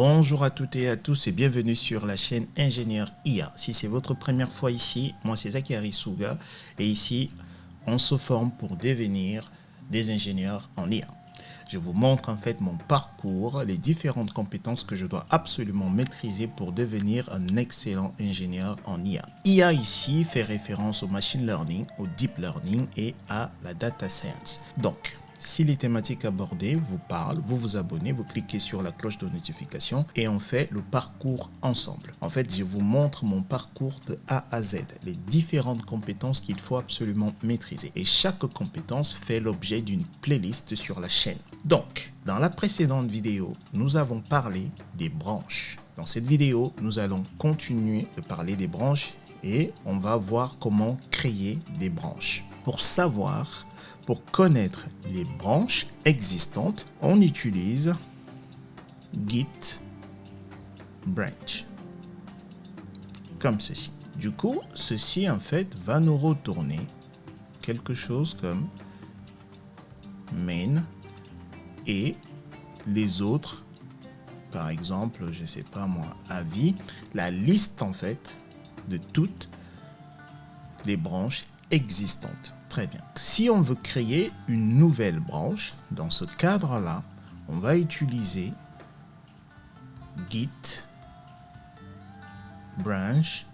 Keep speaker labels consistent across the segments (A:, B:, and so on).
A: Bonjour à toutes et à tous et bienvenue sur la chaîne Ingénieur IA. Si c'est votre première fois ici, moi c'est Zakari Souga et ici on se forme pour devenir des ingénieurs en IA. Je vous montre en fait mon parcours, les différentes compétences que je dois absolument maîtriser pour devenir un excellent ingénieur en IA. IA ici fait référence au machine learning, au deep learning et à la data science. Donc, si les thématiques abordées vous parlent, vous vous abonnez, vous cliquez sur la cloche de notification et on fait le parcours ensemble. En fait, je vous montre mon parcours de A à Z, les différentes compétences qu'il faut absolument maîtriser. Et chaque compétence fait l'objet d'une playlist sur la chaîne. Donc, dans la précédente vidéo, nous avons parlé des branches. Dans cette vidéo, nous allons continuer de parler des branches et on va voir comment créer des branches. Pour connaître les branches existantes, on utilise Git branch. Comme ceci. Du coup, ceci en fait va nous retourner quelque chose comme main et les autres, par exemple, je ne sais pas moi, avis, la liste en fait de toutes les branches existantes. Très bien. Si on veut créer une nouvelle branche, dans ce cadre-là, on va utiliser Git branch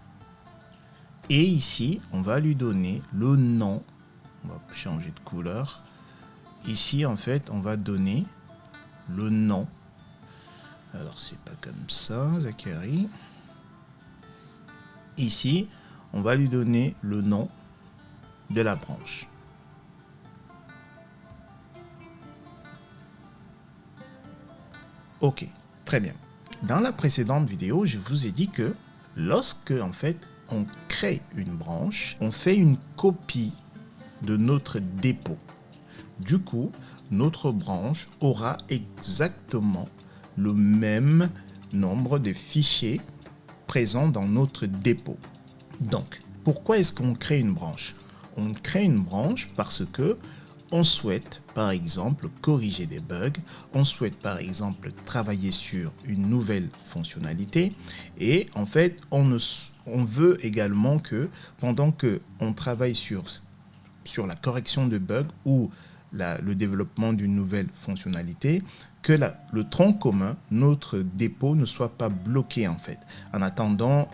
A: et ici, on va lui donner le nom. On va changer de couleur. Ici, en fait, on va donner le nom. Alors, c'est pas comme ça, Zakari. Ici, on va lui donner le nom de la branche. Ok, très bien. Dans la précédente vidéo, je vous ai dit que lorsque en fait on crée une branche, on fait une copie de notre dépôt. Du coup, notre branche aura exactement le même nombre de fichiers présents dans notre dépôt. Donc, pourquoi est-ce qu'on crée une branche ? On crée une branche parce que on souhaite, par exemple, corriger des bugs, on souhaite, par exemple, travailler sur une nouvelle fonctionnalité et en fait, on veut également que pendant que on travaille sur la correction de bugs ou le développement d'une nouvelle fonctionnalité, que le tronc commun, notre dépôt, ne soit pas bloqué en fait, en attendant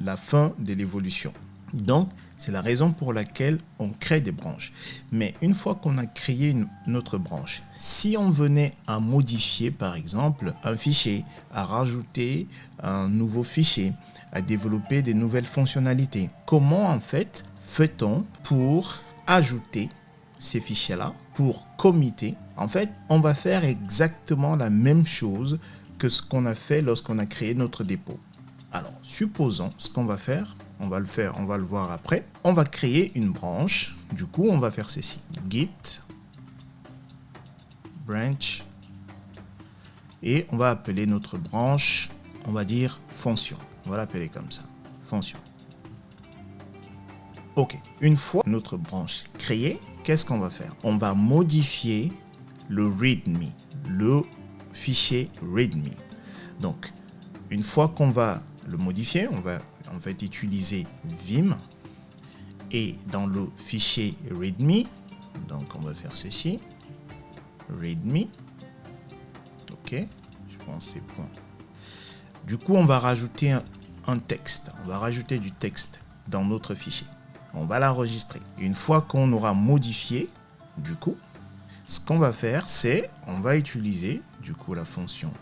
A: la fin de l'évolution. Donc, c'est la raison pour laquelle on crée des branches. Mais une fois qu'on a créé notre branche, si on venait à modifier, par exemple, un fichier, à rajouter un nouveau fichier, à développer des nouvelles fonctionnalités, comment en fait fait-on pour ajouter ces fichiers-là, pour committer? En fait, on va faire exactement la même chose que ce qu'on a fait lorsqu'on a créé notre dépôt. Alors, supposons ce qu'on va faire. On va le voir après. On va créer une branche. Du coup, on va faire ceci. Git branch. Et on va appeler notre branche, on va dire fonction. On va l'appeler comme ça. Fonction. Ok. Une fois notre branche créée, qu'est-ce qu'on va faire? On va modifier le README, le fichier README. Donc, une fois qu'on va le modifier, on va utiliser Vim et dans le fichier README, donc on va faire ceci, README, ok, je pense que c'est bon. Du coup, on va rajouter un texte, on va rajouter du texte dans notre fichier. On va l'enregistrer. Une fois qu'on aura modifié, du coup, ce qu'on va faire, c'est on va utiliser du coup la fonction,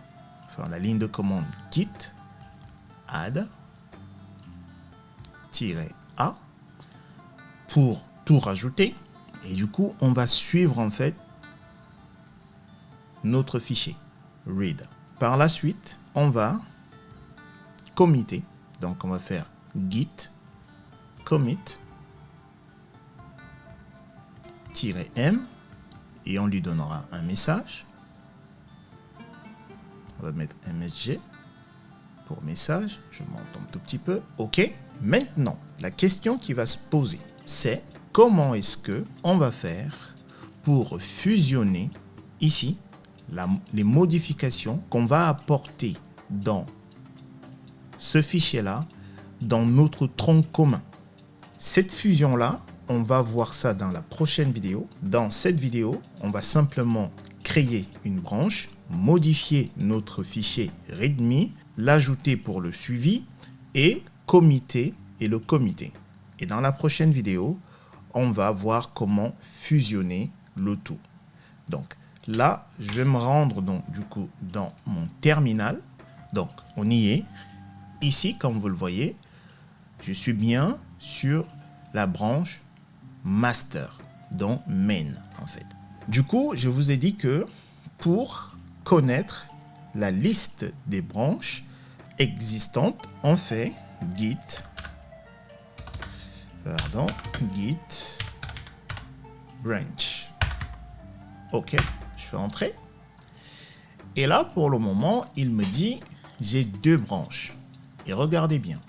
A: enfin la ligne de commande git add -a pour tout rajouter et du coup on va suivre en fait notre fichier read. Par la suite on va committer, donc on va faire git commit -m et on lui donnera un message. On va mettre msg pour message, je monte un tout petit peu, ok. Maintenant, la question qui va se poser, c'est comment est-ce que on va faire pour fusionner ici les modifications qu'on va apporter dans ce fichier-là, dans notre tronc commun. Cette fusion-là, on va voir ça dans la prochaine vidéo. Dans cette vidéo, on va simplement créer une branche, modifier notre fichier README, l'ajouter pour le suivi et committer et le committer. Et dans la prochaine vidéo, on va voir comment fusionner le tout. Donc là, je vais me rendre donc, du coup dans mon terminal. Donc on y est. Ici, comme vous le voyez, je suis bien sur la branche master, donc main en fait. Du coup, je vous ai dit que pour connaître la liste des branches existantes, on fait git branch. Ok, je fais entrer. Et là, pour le moment, il me dit j'ai deux branches. Et regardez bien,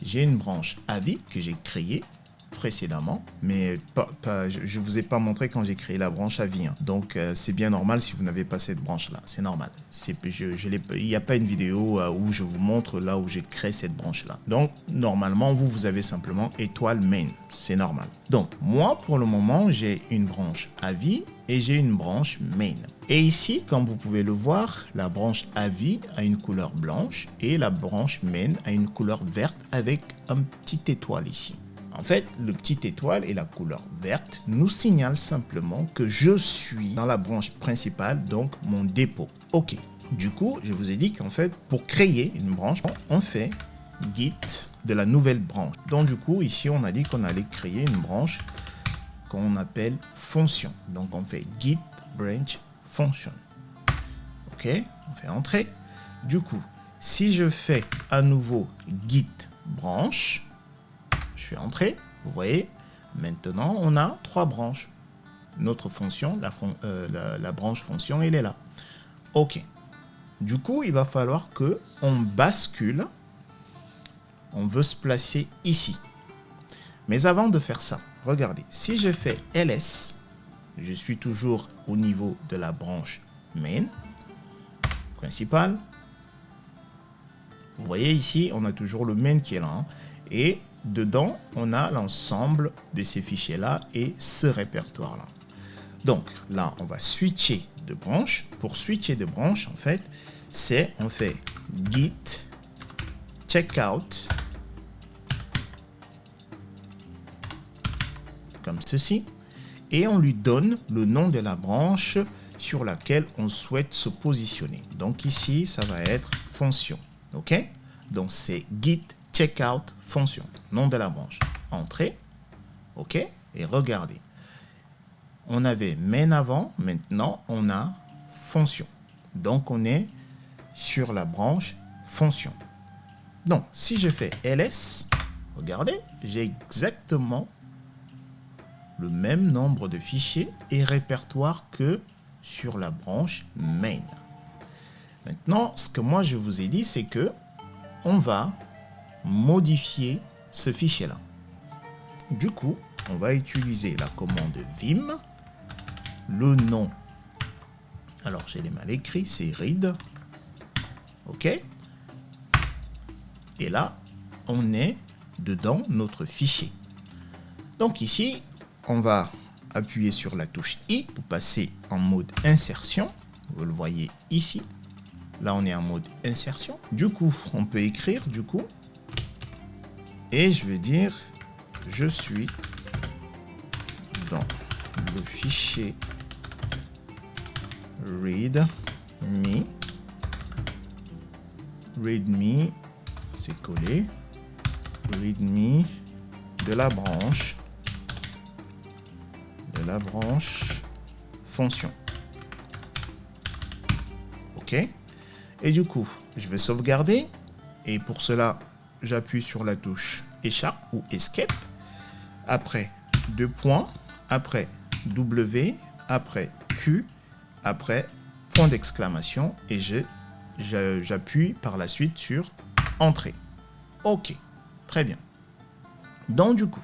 A: j'ai une branche AVI que j'ai créée précédemment, mais je ne vous ai pas montré quand j'ai créé la branche AVI. Hein. Donc, c'est bien normal si vous n'avez pas cette branche-là. C'est normal. Il n'y a pas une vidéo où je vous montre là où j'ai créé cette branche-là. Donc, normalement, vous avez simplement étoile main. C'est normal. Donc, moi, pour le moment, j'ai une branche AVI et j'ai une branche main. Et ici, comme vous pouvez le voir, la branche AVI a une couleur blanche et la branche main a une couleur verte avec un petit étoile ici. En fait, le petit étoile et la couleur verte nous signalent simplement que je suis dans la branche principale, donc mon dépôt. Ok. Du coup, je vous ai dit qu'en fait, pour créer une branche, on fait git de la nouvelle branche. Donc du coup, ici, on a dit qu'on allait créer une branche qu'on appelle fonction. Donc on fait git branch function. Ok, on fait entrer. Du coup, si je fais à nouveau git branch, je fais entrer, vous voyez, maintenant on a trois branches. Notre fonction, la branche fonction, elle est là. Ok. Du coup, il va falloir que on bascule. On veut se placer ici. Mais avant de faire ça, regardez, si je fais ls, je suis toujours au niveau de la branche main principale. Vous voyez ici, on a toujours le main qui est là. Hein, et dedans, on a l'ensemble de ces fichiers-là et ce répertoire-là. Donc là, on va switcher de branche. Pour switcher de branche, en fait, on fait git checkout comme ceci. Et on lui donne le nom de la branche sur laquelle on souhaite se positionner. Donc ici, ça va être fonction. OK? Donc c'est git checkout fonction, nom de la branche. Entrée. OK? Et regardez. On avait main avant, maintenant on a fonction. Donc on est sur la branche fonction. Donc si je fais ls, regardez, j'ai exactement le même nombre de fichiers et répertoires que sur la branche main. Maintenant, ce que moi je vous ai dit, c'est que on va modifier ce fichier-là. Du coup, on va utiliser la commande vim. Le nom, alors j'ai les mal écrit, c'est read. OK. Et là, on est dedans notre fichier. Donc ici, on va appuyer sur la touche I pour passer en mode insertion. Vous le voyez ici. Là, on est en mode insertion. Du coup, on peut écrire du coup. Et je vais dire, je suis dans le fichier readme. Readme, c'est collé. Readme de la branche fonction. OK. Et du coup, je vais sauvegarder. Et pour cela, j'appuie sur la touche Échappe ou Escape. Après, deux points. Après, W. Après, Q. Après, point d'exclamation. Et j'appuie par la suite sur Entrée. OK. Très bien. Donc, du coup,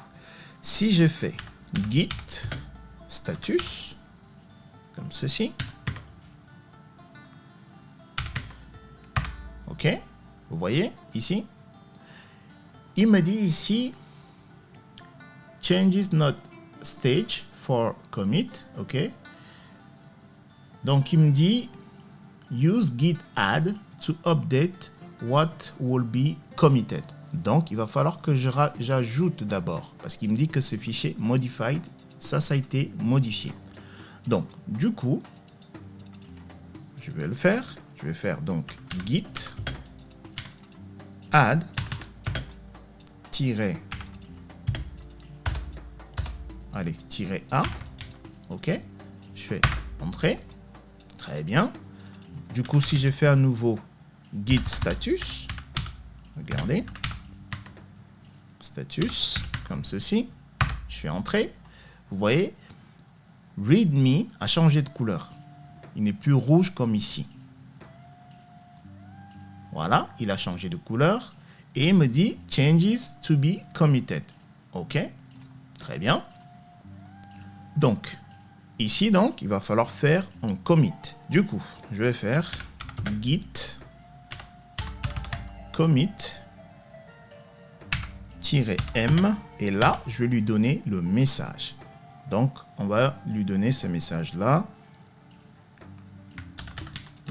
A: si je fais git status, comme ceci. OK. Ok, vous voyez ici. Il me dit ici changes not stage for commit. Ok, donc il me dit use git add to update what will be committed. Donc il va falloir que j'ajoute d'abord, parce qu'il me dit que ce fichier modified, ça a été modifié. Donc du coup je vais le faire. Je vais faire donc git add -a. Ok, je fais entrer. Très bien. Du coup, si je fais un nouveau git status, regardez, status comme ceci, je fais entrer. Vous voyez, readme a changé de couleur. Il n'est plus rouge comme ici. Voilà, il a changé de couleur et il me dit changes to be committed. Ok, très bien. Donc, ici, donc, il va falloir faire un commit. Du coup, je vais faire git commit-m et là, je vais lui donner le message. Donc, on va lui donner ce message-là.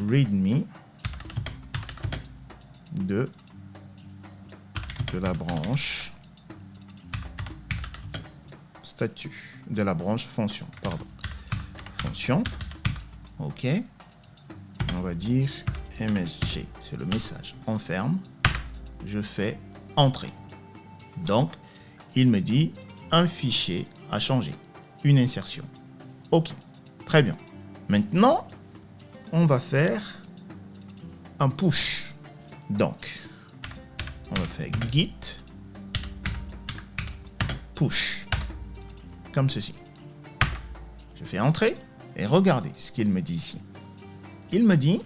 A: Readme de la branche statut, de la branche fonction, pardon. Fonction, ok. On va dire msg, c'est le message. On ferme, je fais entrer. Donc, il me dit un fichier a changé, une insertion. Ok, très bien. Maintenant, on va faire un push. Donc, on va faire git push, comme ceci. Je fais entrer et regardez ce qu'il me dit ici. Il me dit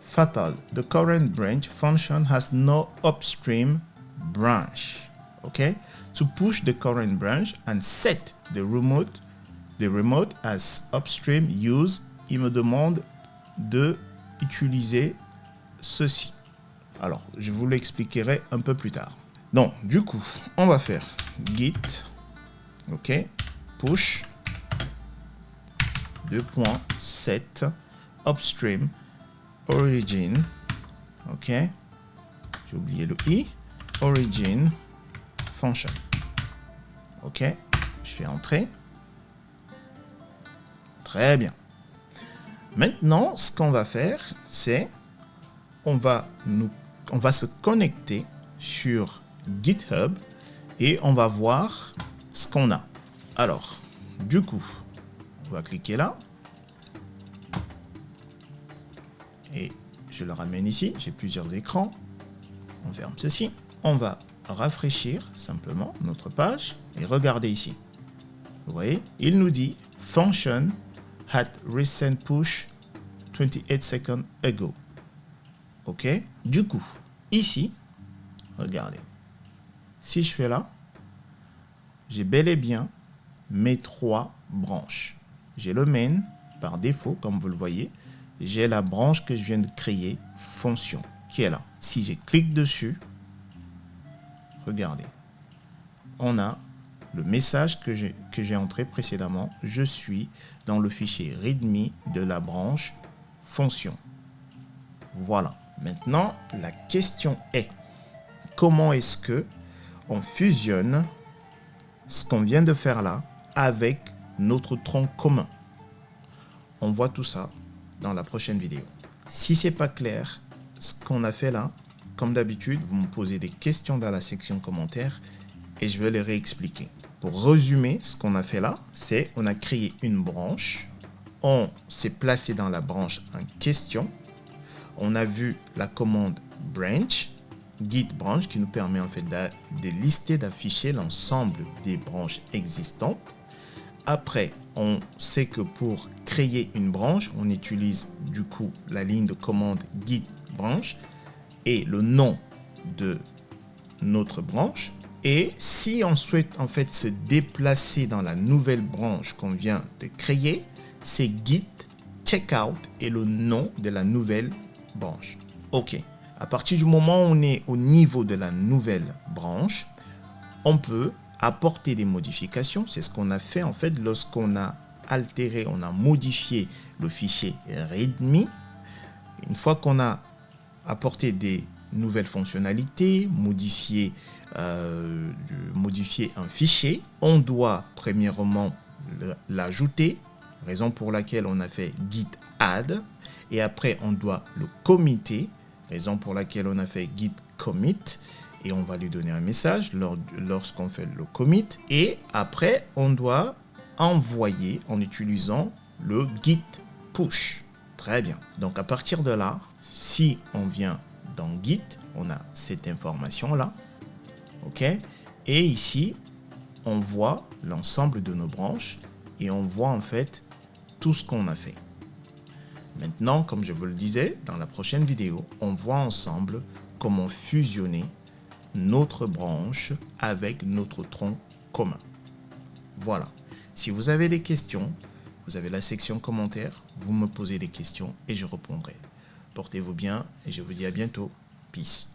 A: fatal, the current branch function has no upstream branch. Okay, to push the current branch and set the remote as upstream use, il me demande de utiliser ceci. Alors, je vous l'expliquerai un peu plus tard. Donc, du coup, on va faire git, ok, push 2.set upstream origin, ok, j'ai oublié le i, origin function, ok, je fais entrer. Très bien. Maintenant, ce qu'on va faire, c'est on va se connecter sur GitHub et on va voir ce qu'on a. Alors, du coup, on va cliquer là et je le ramène ici. J'ai plusieurs écrans. On ferme ceci. On va rafraîchir simplement notre page et regardez ici. Vous voyez, il nous dit function had recent push 28 seconds ago. Ok, du coup, ici, regardez, si je fais là, j'ai bel et bien mes 3 branches. J'ai le main par défaut, comme vous le voyez. J'ai la branche que je viens de créer, fonction, qui est là. Si je clique dessus, regardez, on a le message que j'ai entré précédemment. Je suis dans le fichier readme de la branche fonction. Voilà. Maintenant, la question est, comment est-ce que on fusionne ce qu'on vient de faire là avec notre tronc commun? On voit tout ça dans la prochaine vidéo. Si c'est pas clair, ce qu'on a fait là, comme d'habitude, vous me posez des questions dans la section commentaires et je vais les réexpliquer. Pour résumer, ce qu'on a fait là, c'est on a créé une branche, on s'est placé dans la branche en question. On a vu la commande branch, git branch, qui nous permet en fait de lister, d'afficher l'ensemble des branches existantes. Après, on sait que pour créer une branche, on utilise du coup la ligne de commande git branch et le nom de notre branche. Et si on souhaite en fait se déplacer dans la nouvelle branche qu'on vient de créer, c'est git checkout et le nom de la nouvelle branche. Ok, À partir du moment où on est au niveau de la nouvelle branche, on peut apporter des modifications. C'est ce qu'on a fait en fait lorsqu'on a altéré, on a modifié le fichier README. Une fois qu'on a apporté des nouvelles fonctionnalités, modifier un fichier, on doit premièrement l'ajouter, raison pour laquelle on a fait git add, et après on doit le committer, raison pour laquelle on a fait git commit, et on va lui donner un message lorsqu'on fait le commit, et après on doit envoyer en utilisant le git push. Très bien. Donc à partir de là, si on vient dans Git, on a cette information-là. OK? Et ici, on voit l'ensemble de nos branches et on voit en fait tout ce qu'on a fait. Maintenant, comme je vous le disais, dans la prochaine vidéo, on voit ensemble comment fusionner notre branche avec notre tronc commun. Voilà. Si vous avez des questions, vous avez la section commentaires, vous me posez des questions et je répondrai. Portez-vous bien et je vous dis à bientôt. Peace.